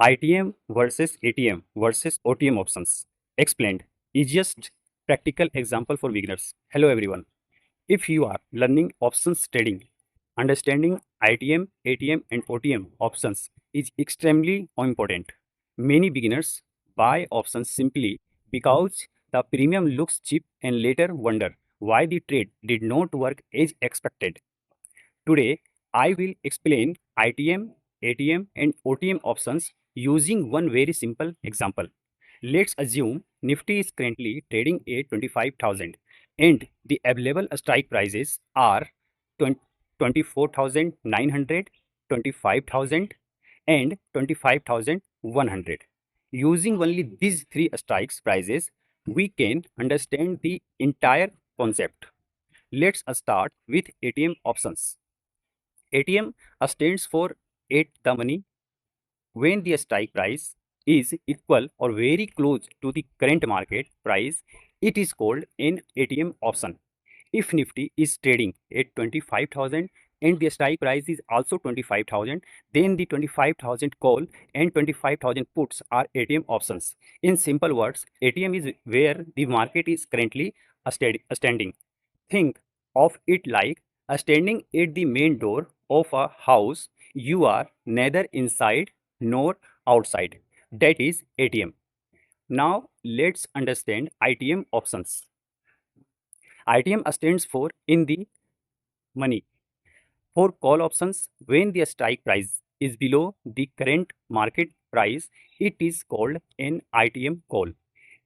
ITM versus ATM versus OTM options. Explained. Easiest practical example for beginners. Hello everyone. If you are learning options trading, understanding ITM, ATM and OTM options is extremely important. Many beginners buy options simply because the premium looks cheap and later wonder why the trade did not work as expected. Today, I will explain ITM, ATM, and OTM options using one very simple example. Let's assume Nifty is currently trading at 25,000 and the available strike prices are 24,900, 25,000, and 25,100. Using only these three strikes prices, we can understand the entire concept. Let's start with ATM options. ATM stands for at the money. When the strike price is equal or very close to the current market price, it is called an ATM option. If Nifty is trading at 25,000 and the strike price is also 25,000, then the 25,000 call and 25,000 puts are ATM options. In simple words, ATM is where the market is currently standing. Think of it like standing at the main door of a house. You are neither inside nor outside. That is ATM. Now let's understand ITM options. ITM stands for in the money. For call options, when the strike price is below the current market price, it is called an ITM call.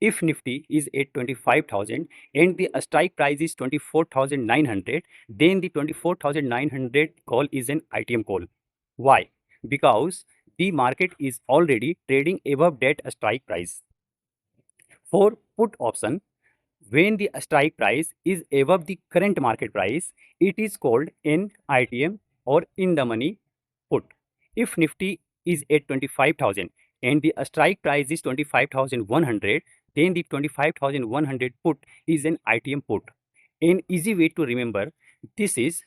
If Nifty is at 25,000 and the strike price is 24,900, then the 24,900 call is an ITM call. Why? Because the market is already trading above that strike price. For put option, when the strike price is above the current market price, it is called an ITM or in the money put. If Nifty is at 25,000 and the strike price is 25,100, then the 25,100 put is an ITM put. An easy way to remember this is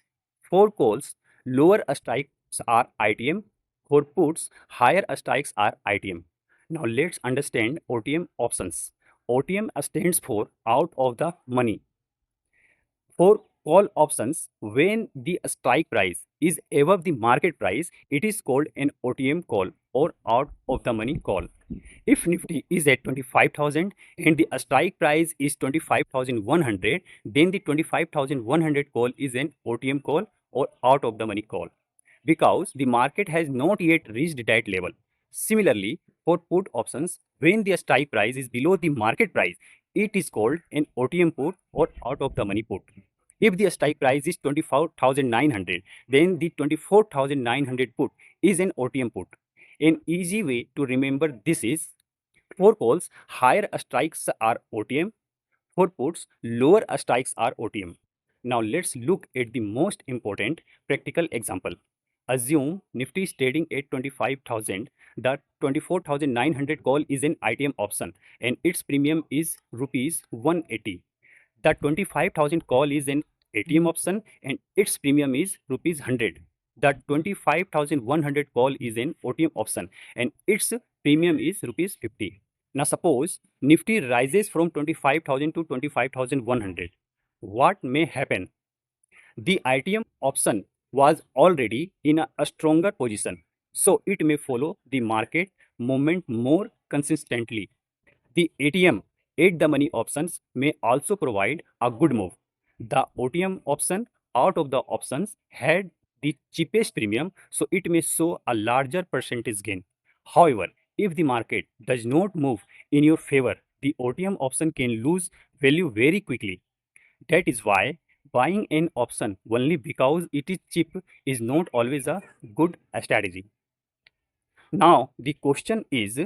for calls, lower strikes are ITM, for puts, higher strikes are ITM. Now let's understand OTM options. OTM stands for out of the money. For call options, when the strike price is above the market price, it is called an OTM call or out of the money call. If Nifty is at 25,000 and the strike price is 25,100, then the 25,100 call is an OTM call or out of the money call because the market has not yet reached that level. Similarly, for put options, when the strike price is below the market price, it is called an OTM put or out of the money put. If the strike price is 24,900, then the 24,900 put is an OTM put. An easy way to remember this is for calls, higher strikes are OTM. For puts, lower strikes are OTM. Now let's look at the most important practical example. Assume Nifty is trading at 25,000. The 24,900 call is an ITM option and its premium is rupees 180. The 25,000 call is an ATM option and its premium is rupees 100. The 25,100 call is an OTM option and its premium is rupees 50. Now suppose Nifty rises from 25,000 to 25,100. What may happen? The ITM option was already in a stronger position, so it may follow the market movement more consistently. The ATM at the money options may also provide a good move. The OTM option out of the options had the cheapest premium, so it may show a larger percentage gain. However, if the market does not move in your favor, the OTM option can lose value very quickly. That is why buying an option only because it is cheap is not always a good strategy. Now, the question is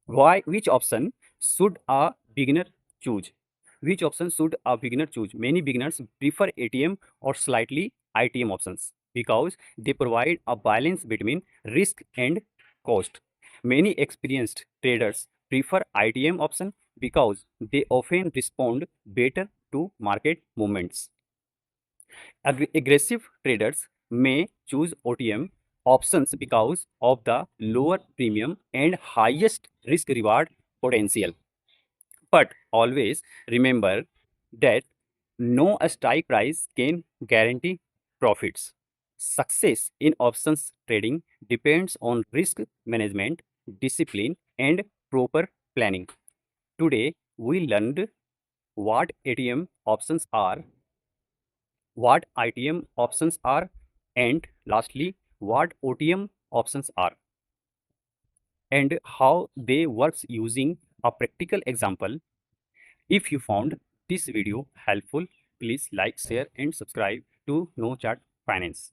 which option should a beginner choose? Which option should a beginner choose? Many beginners prefer ATM or slightly ITM options because they provide a balance between risk and cost. Many experienced traders prefer ITM option because they often respond better to market movements. Aggressive traders may choose OTM options because of the lower premium and highest risk reward potential. But always remember that no strike price can guarantee profits. Success in options trading depends on risk management, discipline, and proper planning. Today, we learned what ATM options are, what ITM options are, and lastly, what OTM options are, and how they works using a practical example. If you found this video helpful, please like, share, and subscribe to No Chart Finance.